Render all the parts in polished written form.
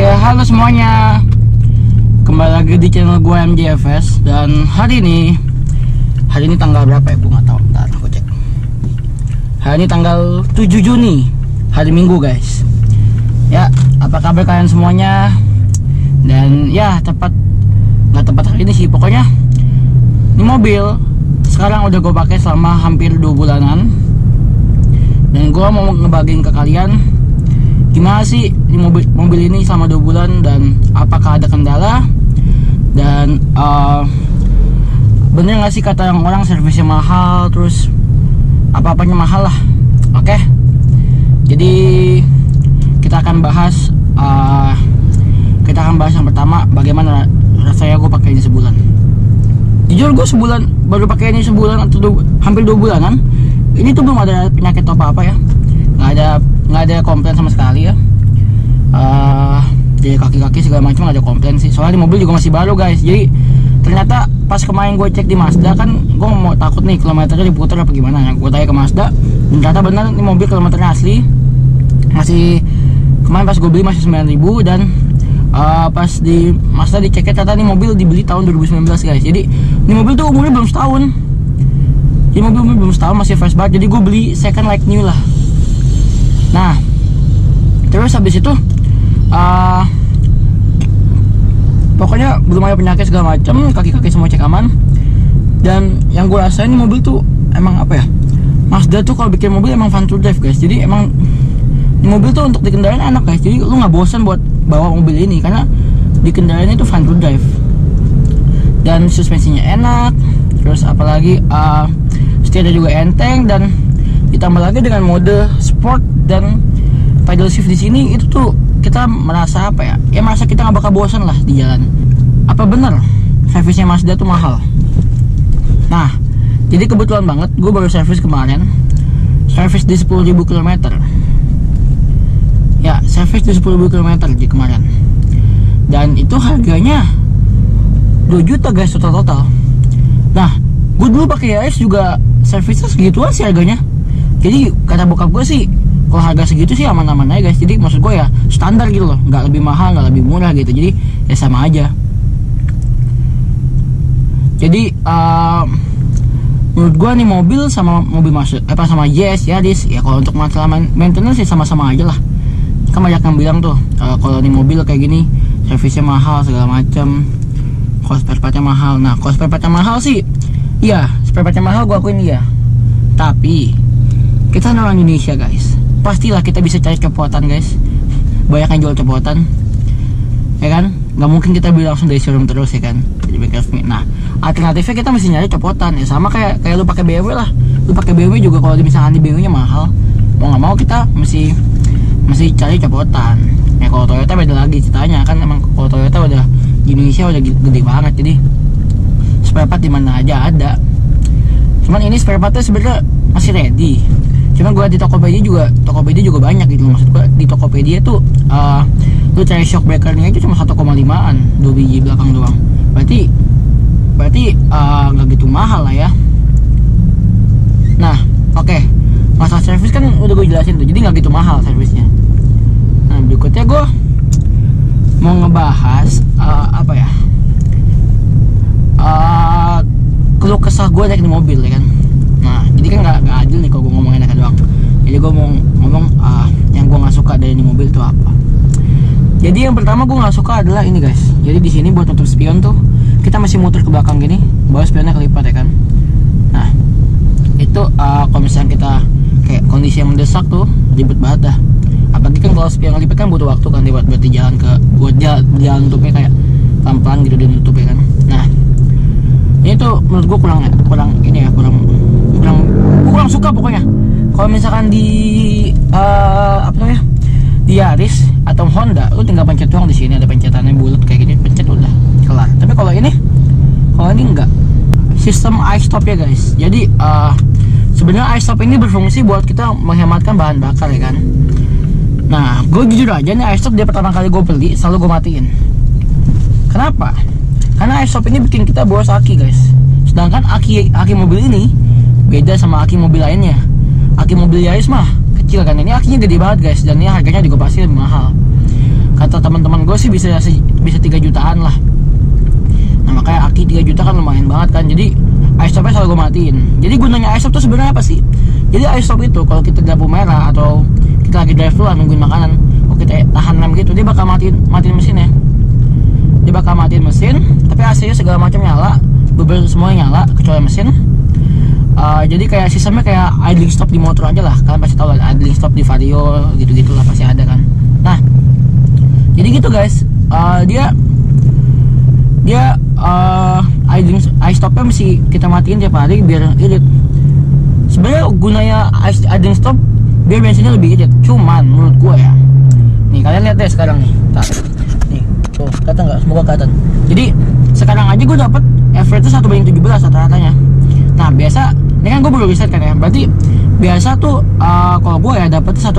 Oke, halo semuanya. Kembali lagi di channel gue MJFS. Dan hari ini tanggal berapa ya? Gue nggak tahu. Bentar, aku cek. Hari ini tanggal 7 Juni, hari Minggu guys. Ya, apa kabar kalian semuanya? Dan ya nggak tepat hari ini sih. Pokoknya ini mobil sekarang udah gue pakai selama hampir 2 bulanan. Dan gue mau ngebagiin ke kalian gimana sih di mobil ini selama 2 bulan, dan apakah ada kendala, dan bener nggak sih kata yang orang servisnya mahal, terus apa-apanya mahal lah. Oke, jadi kita akan bahas yang pertama, bagaimana rasanya gue pakai ini sebulan. Jujur gue baru pakai ini sebulan atau hampir 2 bulanan. Ini tuh belum ada penyakit atau apa ya, nggak ada komplain sama sekali ya. Jadi kaki-kaki segala macam nggak ada komplain sih. Soalnya di mobil juga masih baru guys. Jadi ternyata pas kemarin gue cek di Mazda, kan gue mau takut nih kilometernya diputar apa gimana ya. Gue tanya ke Mazda, dan ternyata benar ini mobil kilometernya asli. Masih kemarin pas gue beli masih 9.000, dan pas di Mazda diceknya ternyata ini mobil dibeli tahun 2019 guys. Jadi ini mobil tuh umurnya belum setahun. Ini mobil belum setahun, masih fresh banget. Jadi gue beli second like new lah. Nah, terus habis itu pokoknya belum ada penyakit segala macam, kaki-kaki semua cek aman. Dan yang gue rasain mobil tuh emang apa ya, Mazda tuh kalau bikin mobil emang fun to drive guys. Jadi emang di mobil tuh untuk dikendarain enak guys. Jadi lu nggak bosan buat bawa mobil ini karena dikendarain itu fun to drive. Dan suspensinya enak, terus apalagi setirnya juga enteng, dan ditambah lagi dengan mode sport dan pedal shift di sini, itu tuh kita merasa apa ya? Ya merasa kita nggak bakal bosan lah di jalan. Apa bener servisnya Mazda tuh mahal? Nah, jadi kebetulan banget gue baru servis kemarin, servis di 10.000 km. Ya, servis di 10.000 km di kemarin. Dan itu harganya 2 juta guys total. Nah, gue dulu pakai Yaris juga servisnya segituan sih harganya. Jadi kata bokap gue sih, kalau harga segitu sih aman-aman aja guys. Jadi maksud gue ya standar gitu loh, nggak lebih mahal, nggak lebih murah gitu. Jadi ya sama aja. Jadi menurut gue nih mobil sama mobil sama Yaris ya, kalau untuk masalah maintenance sih sama-sama aja lah. Kan banyak yang bilang tuh kalau nih mobil kayak gini servisnya mahal segala macam, cost spare partnya mahal. Nah, cost spare partnya mahal sih, iya, spare partnya mahal gue akuin iya. Tapi kita orang Indonesia guys, pastilah kita bisa cari copotan guys. Banyak yang jual copotan, ya kan? Nggak mungkin kita beli langsung dari showroom terus ya kan? Jadi nah, alternatifnya kita mesti nyari copotan ya. Sama kayak lu pakai BMW lah. Lu pakai BMW juga kalau misalkan di BMW nya mahal, mau nggak mau kita mesti cari copotan. Ya kalau Toyota beda lagi ceritanya kan. Emang kalau Toyota udah di Indonesia udah gede banget, jadi spare part di mana aja ada. Cuman ini spare partnya sebenarnya masih ready. Cuman gue di Tokopedia juga banyak gitu. Maksud gue di Tokopedia tuh lu cari shock breakernya aja cuma 1,5an, 2 biji belakang doang. Berarti nggak gitu mahal lah ya. Nah, oke. Masalah servis kan udah gue jelasin tuh, jadi nggak gitu mahal servisnya. Nah, berikutnya gue mau ngebahas apa ya, keluh kesah gue naik di mobil ya kan. Nah, jadi kan nggak adil nih kalau gue ngomong enaknya doang. Jadi gue mau ngomong yang gue nggak suka dari ini mobil itu apa. Jadi yang pertama gue nggak suka adalah ini guys. Jadi di sini buat nutup spion tuh kita masih muter ke belakang gini, bawah spionnya kelipat ya kan. Nah, itu kalau misalnya kita kayak kondisi yang mendesak tuh ribet banget dah. Apalagi kan kalau spion kelipat kan butuh waktu kan buat jalan jalan tutupnya kayak pelan-pelan gitu dia nutup ya kan. Nah, ini tuh menurut gue kurang suka pokoknya. Kalau misalkan di di Yaris atau Honda, lu tinggal pencet doang. Di sini ada pencetannya bulat kayak gini, pencet udah kelar. Tapi kalau ini enggak, sistem i-stop ya guys. Jadi sebenarnya i-stop ini berfungsi buat kita menghematkan bahan bakar ya kan. Nah, gue jujur aja nih i-stop dia pertama kali gue beli selalu gue matiin. Kenapa? Karena i-stop ini bikin kita boros aki guys. Sedangkan aki mobil ini beda sama aki mobil lainnya. Aki mobil Yaris mah kecil kan, ini akinya gede banget guys, dan ini harganya juga pasti lebih mahal. kata teman-teman gue sih bisa 3 jutaan lah. Nah makanya aki 3 juta kan lumayan banget kan. Jadi iStop-nya selalu gue matiin. Jadi gunanya iStop tuh sebenarnya apa sih? Jadi iStop itu kalau kita di lampu merah atau kita lagi drive dulu nungguin makanan, kalau kita tahan rem gitu, dia bakal matiin mesinnya. Dia bakal matiin mesin, tapi AC-nya segala macam nyala, beberapa semuanya nyala kecuali mesin. Jadi kayak sistemnya kayak idling stop di motor aja lah. Kalian pasti tahu lah idling stop di Vario gitu-gitu lah pasti ada kan. Nah jadi gitu guys, dia idling stopnya mesti kita matiin tiap hari biar irit. Sebenarnya gunanya idling stop biar bensinnya lebih irit, cuman menurut gue ya, nih kalian lihat deh sekarang nih, nih tuh kata nggak, semoga kelihatan. Jadi sekarang aja gue dapet average 1:17 rata-ratanya. Nah biasa, ini kan gue baru riset kan ya, berarti biasa tuh kalau gue ya dapet 1:16.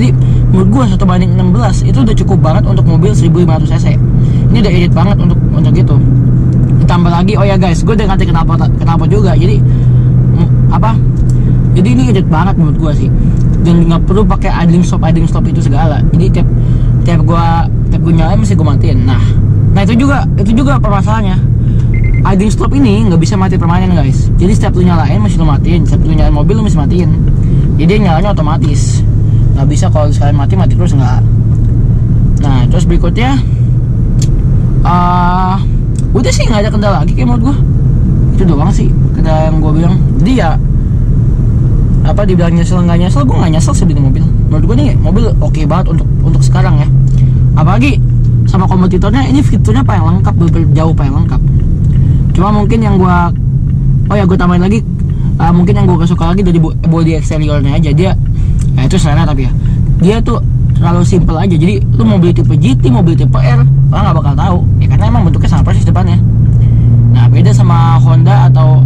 Jadi menurut gue 1:16 itu udah cukup banget untuk mobil 1500 cc. Ini udah irit banget untuk gitu. Ditambah lagi, oh ya guys, gue udah ngerti kenapa juga. Jadi jadi ini irit banget menurut gue sih, dan nggak perlu pakai idling stop itu segala. Jadi tiap gue nyalain mesti gue matiin. Nah itu juga permasalahannya. Idling stop ini nggak bisa mati permanen guys. Jadi setiap lu nyalain mesti lu matiin, setiap lu nyalain mobil lu mesti matiin. Jadi nyalanya otomatis, nggak bisa kalau sekalian mati terus nggak. Nah terus berikutnya udah sih nggak ada kendala lagi kayak menurut gue. Itu doang sih kendala yang gue bilang. Jadi ya dibilang nyesel nggak nyesel, gue nggak nyesel sih beli mobil. Menurut gue nih mobil oke banget untuk sekarang ya. Apalagi sama kompetitornya, ini fiturnya paling lengkap, jauh paling lengkap. Cuma mungkin yang gue tambahin lagi, mungkin yang gue gak suka lagi dari body eksteriornya aja. Dia ya itu selera, tapi ya dia tuh terlalu simple aja. Jadi lu mau beli tipe GT, mau beli tipe R, orang nggak bakal tahu ya, karena emang bentuknya sama persis depannya. Nah beda sama Honda atau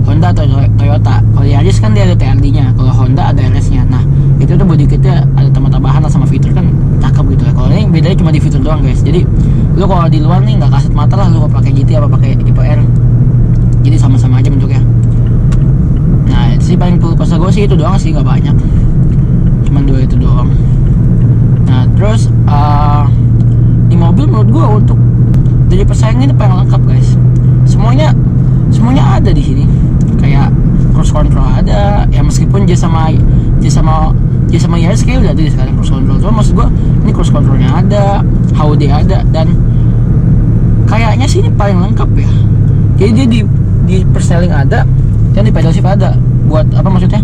Honda atau Toyota. Kalau Yaris kan dia ada TRD-nya, kalau Honda ada RS-nya. Nah itu tuh body kitnya ada tambahan lah sama fitur, kan cakep gitu ya. Kalau ini bedanya cuma di fitur doang guys. Jadi lu kalau di luar nih nggak kasat mata lah lu pakai GT apa pakai tipe R. Jadi sama-sama aja bentuknya. Nah itu sih paling perlu pas gue sih itu doang sih, nggak banyak, cuman 2 itu doang. Nah terus di mobil menurut gue untuk dari persaingan ini paling lengkap guys. Semuanya ada di sini. Kayak cruise control ada ya, meskipun dia sama Yaris kayak udah ada di sekarang cruise control. Cuma maksud gue ini cruise controlnya ada, HUD ada, dan kayaknya sih ini paling lengkap ya. Jadi dia di perseling ada, dan di pedal shift ada. Buat apa maksudnya?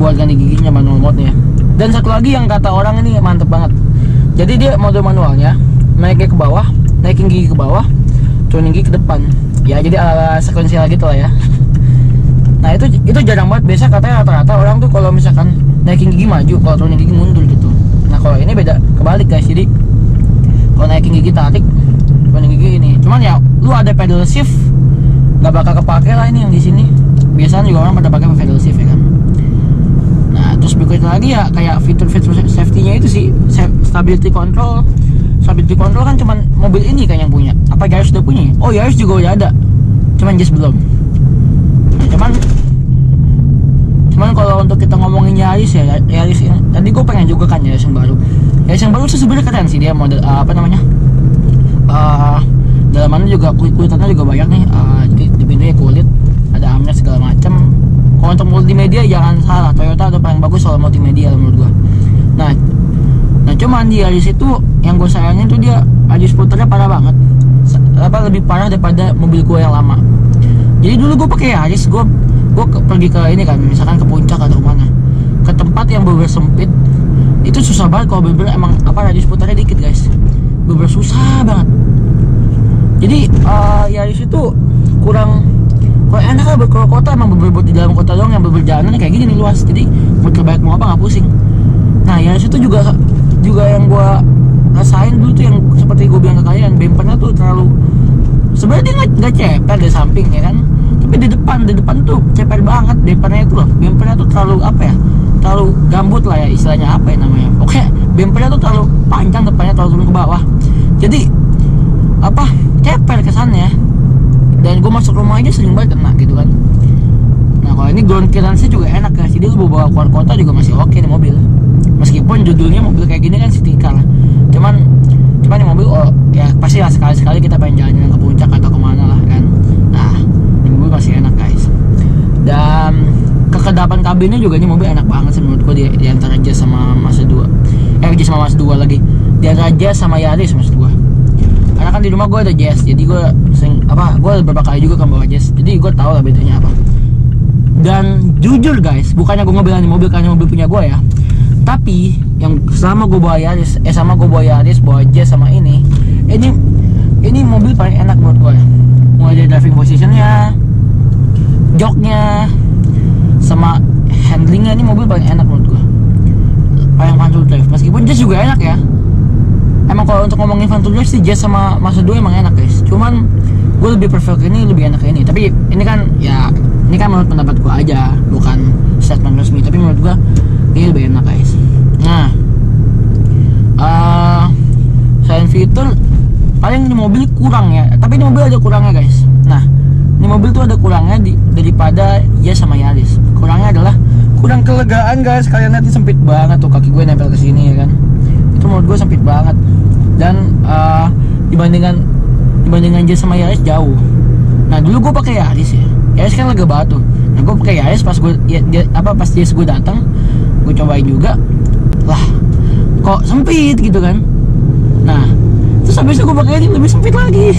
Buat ganti giginya, manual mode-nya. Dan satu lagi yang kata orang ini mantep banget. Jadi dia mode manualnya naiknya ke bawah, naikin gigi ke bawah, turunin gigi ke depan. Ya jadi ala sekuensial gitu lah ya. Nah itu jarang banget. Biasa katanya rata-rata orang tuh kalau misalkan naikin gigi maju, kalau turunin gigi mundur gitu. Nah kalau ini beda, kebalik guys. Jadi kalau naikin gigi tarik, turunin gigi ini. Cuman ya lu ada pedal shift, nggak bakal kepake lah ini yang di sini. Biasanya juga orang pada pakai pedal shift ya kan. Nah terus berikutnya lagi ya kayak fitur-fitur safety-nya itu sih, stability control. Stability control kan cuman mobil ini kan yang punya. Apa Yaris udah punya? Oh Yaris juga udah ada, cuman just belum. Nah, cuman kalau untuk kita ngomongin Yaris ya, Yaris yang tadi gue pengen juga kan Yaris yang baru. Yaris yang baru sih sebenarnya keren sih, dia model dalamannya juga kulitannya juga banyak nih. Jadi di pintunya kulit, ada amnya segala macam. Kalau untuk multimedia jangan salah, Toyota udah paling bagus soal multimedia menurut gue. Nah cuman di Yaris itu yang gue sayangin tuh dia radius puternya parah banget, lebih parah daripada mobil gue yang lama. Jadi dulu gue pakai Yaris, gue pergi ke ini kan, misalkan ke puncak atau mana, ke tempat yang bener sempit, itu susah banget kalau bener emang radius putarnya dikit guys, bener susah banget. Jadi Yaris itu kurang enak lah berkeluar kota, emang bener di dalam kota doang yang berjalanan kayak gini nih luas. Jadi muter balik mau apa nggak pusing. Nah Yaris itu juga yang gue rasain dulu tuh yang seperti gue bilang ke kalian, bempernya tuh terlalu, sebenarnya dia nggak ceper di samping ya kan, tapi di depan tuh ceper banget bempernya itu loh. Bempernya tuh terlalu gambut lah ya istilahnya, apa ya namanya. Oke, bempernya tuh terlalu panjang, depannya terlalu turun ke bawah, jadi ceper kesannya. Dan gue masuk rumah aja sering banget kena gitu kan. Nah kalau ini ground clearance-nya juga enak guys, jadi lu bawa keluar kota juga masih oke nih mobil. Meskipun judulnya mobil kayak gini kan city car, cuman ini mobil ya pasti lah sekali-sekali kita pengen jalan-jalan ke puncak atau kemana lah kan. Nah, ini mobil masih enak guys. Dan kekedapan kabinnya juga ini mobil enak banget sih menurutku, di antara Jazz sama Mazda 2. Jazz sama Mazda 2 lagi. Di antara Jazz sama Yaris maksud gue. Karena kan di rumah gue ada Jazz, jadi gue gue beberapa kali juga kan bawa Jazz, jadi gue tahu lah bedanya apa. Dan jujur guys, bukannya gue ngebelain mobil karena mobil punya gue ya, tapi yang selama gue bawa Yaris, bawa Jazz sama ini mobil paling enak menurut gue. Mulai dari driving positionnya, joknya, sama handlingnya, ini mobil paling enak menurut gue. Paling fun to drive. Meskipun Jazz juga enak ya. Emang kalau untuk ngomongin fun to drive sih Jazz sama Mazda 2 emang enak guys. Cuman gue lebih prefer ke ini, lebih enak ke ini. Tapi ini kan menurut pendapat gue aja, bukan statement resmi. Tapi menurut gue ini lebih enak guys. Nah, selain fitur, paling ini mobil kurang ya. Tapi ini mobil ada kurangnya guys. Nah, ini mobil tuh ada kurangnya daripada Jazz sama Yaris. Kurangnya adalah kurang kelegaan guys. Kalian lihat ini sempit banget tuh, kaki gue nempel ke sini ya kan. Itu menurut gue sempit banget. Dan dibandingkan Jazz sama Yaris jauh. Nah, dulu gue pakai Yaris ya. Yaris kan lega batu. Nah, gue pakai Yaris pas Jazz gue datang, gue cobain juga. Lah, kok sempit gitu kan. Nah, terus habis itu gue pakai ini lebih sempit lagi.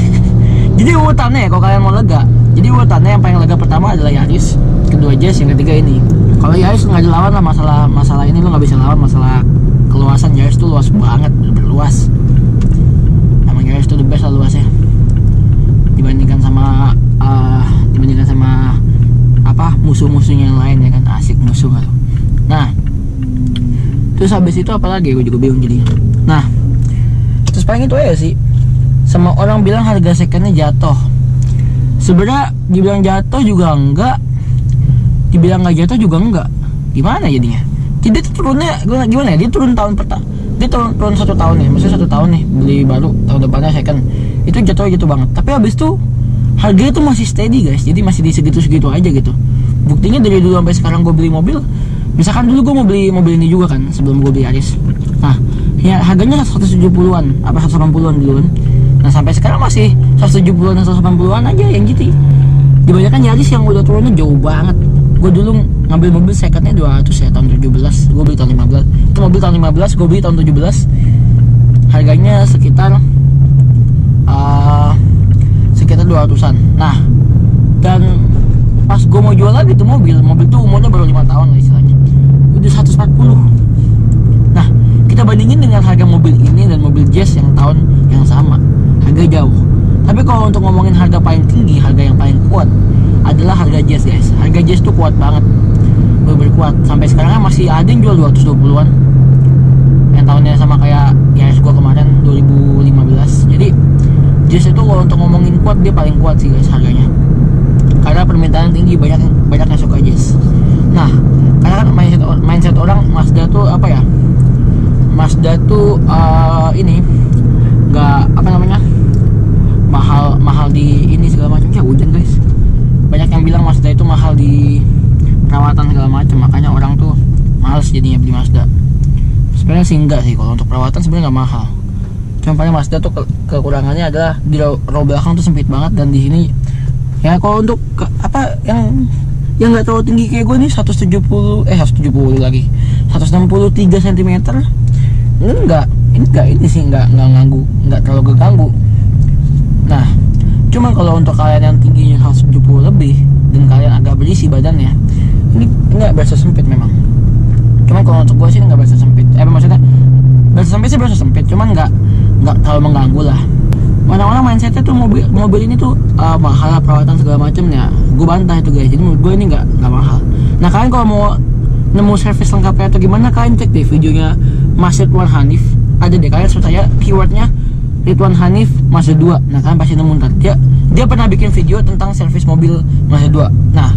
Jadi urutannya ya, kalau kalian mau lega, jadi urutannya yang paling lega pertama adalah Yaris, kedua Jazz, yang ketiga ini. Kalau Yaris nggak dilawan lah, masalah ini lo nggak bisa lawan, masalah keluasan. Yaris tuh luas banget, berluas. Emang Yaris tuh the best lah luasnya, dibandingkan sama musuh-musuhnya yang lain ya kan. Asik musuh kan. Nah, terus habis itu apalagi gue juga bingung jadi. Nah, terus paling itu aja sih. Sama orang bilang harga secondnya jatuh. Sebenarnya dibilang jatuh juga enggak, dibilang nggak jatuh juga enggak. Gimana jadinya? Dia tuh turunnya gimana ya? Dia turun tahun pertama. Dia turun 1 tahun nih, maksudnya 1 tahun nih beli baru, tahun depannya second. Itu jatuh banget. Tapi habis itu harganya tuh masih steady guys. Jadi masih di segitu-segitu aja gitu. Buktinya dari dulu sampai sekarang gue beli mobil. Misalkan dulu gue mau beli mobil ini juga kan sebelum gue beli Yaris. Nah, ya harganya 170-an, apa 180-an dulu kan. Nah, sampai sekarang masih 170-an, 180-an aja yang gitu. Dibanyakan Yaris yang udah turunnya jauh banget. Gue dulu ngambil mobil secondnya 200 ya, tahun 17. Gue beli tahun 15. Itu mobil tahun 15, gue beli tahun 17. Harganya sekitar 200-an. Nah, dan pas gue mau jual lagi tuh mobil tuh umurnya baru 5 tahun lah istilahnya, udah 140. Nah, kita bandingin dengan harga mobil ini dan mobil Jazz yang tahun yang sama, harga jauh. Tapi kalau untuk ngomongin harga paling tinggi, harga yang paling kuat adalah harga Jazz guys. Harga Jazz tuh kuat banget, bener-bener kuat. Sampai sekarang masih ada yang jual 220-an, yang tahunnya sama kayak Yaris gua kemarin 2015. Jadi Jazz itu kalau untuk ngomongin kuat, dia paling kuat sih guys harganya, karena permintaan tinggi, banyak yang suka Jazz. Nah, karena kan mindset orang Mazda tuh apa ya, Mazda tuh ini nggak apa namanya, mahal di ini segala macam. Ya hujan guys, banyak yang bilang Mazda itu mahal di perawatan segala macam, makanya orang tuh males jadinya beli Mazda. Sebenarnya sih enggak sih, kalau untuk perawatan sebenarnya nggak mahal. Cuma paling Mazda tuh kekurangannya adalah di row belakang tuh sempit banget, dan di sini ya kalau untuk yang nggak terlalu tinggi kayak gue nih 170 lagi 163 cm ini sih nggak nganggu, nggak terlalu keganggu. Nah, cuma kalau untuk kalian yang tingginya 170 lebih dan kalian agak berisi badannya, ini nggak berasa sempit memang. Cuman kalau untuk gue sih nggak berasa sempit. Maksudnya berasa sempit sih, berasa sempit, cuman nggak terlalu mengganggu lah. Orang-orang mindsetnya tuh mobil ini tuh mahal lah, perawatan segala macamnya. Gue bantah itu guys. Jadi menurut gue ini nggak mahal. Nah, kalian kalau mau nemu servis lengkapnya atau gimana, kalian cek deh videonya Mas Ridwan Hanif. Ada deh, kalian search aja keywordnya Ridwan Hanif Mazda 2. Nah, kalian pasti nemu ntar. Dia pernah bikin video tentang servis mobil Mazda 2. Nah,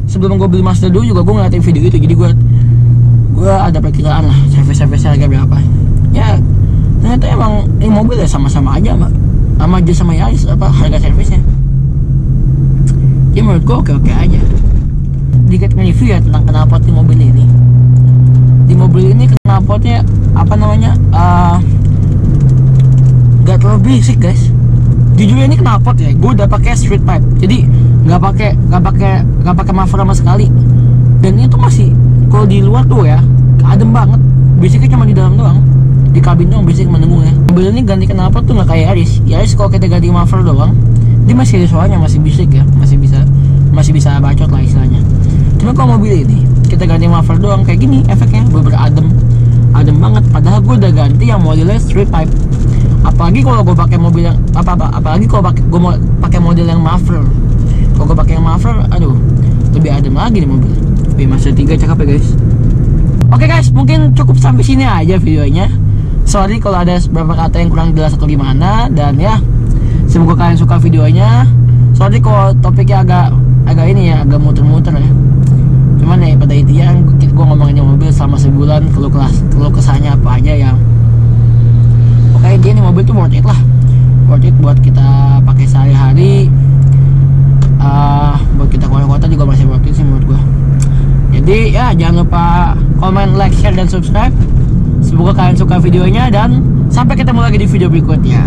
sebelum gue beli Mazda 2 juga gue ngeliatin video itu. Jadi gue ada perkiraan lah servis-servisnya harga berapa. Ya, ternyata emang ini mobil ya sama-sama aja sama Jazz sama Yaris harga servisnya. Jadi menurut gue oke aja. Dikit nge-review ya tentang kenapa di mobil ini. Di mobil ini kenapa knalpotnya apa namanya gak terlalu berisik guys. Jujur ini knalpot ya, gue udah pakai street pipe, jadi nggak pakai muffler sama sekali. Dan itu masih, kalau di luar tuh ya adem banget, berisiknya cuma di dalam doang, di kabin doang berisik mendengung ya. Mobil ini ganti knalpot tuh nggak kayak Yaris kalau kita ganti muffler doang, dia masih ada suaranya, masih berisik ya, masih bisa bacot lah istilahnya. Cuma kalau mobil ini kita ganti muffler doang kayak gini, efeknya bener-bener adem banget. Padahal gue udah ganti yang modelnya street pipe. Apalagi kalau gue pakai mobil yang apalagi kalau gue mau pakai model yang muffler. Kalau gue pakai yang muffler, aduh, lebih adem lagi nih mobil. Mazda 3 cakep ya guys. Oke guys, mungkin cukup sampai sini aja videonya. Sorry kalau ada beberapa kata yang kurang jelas atau gimana, dan ya semoga kalian suka videonya. Sorry kalau topiknya agak ini ya, agak muter-muter ya. Cuman ya pada intinya gue ngomongin mobil selama sebulan, keluh kesahnya apa aja yang oke, dia nih mobil tuh worth it lah, worth it buat kita pakai sehari-hari. Buat kita keluar kota juga masih worth it sih menurut gue. Jadi ya jangan lupa komen, like, share, dan subscribe. Semoga kalian suka videonya, dan sampai ketemu lagi di video berikutnya.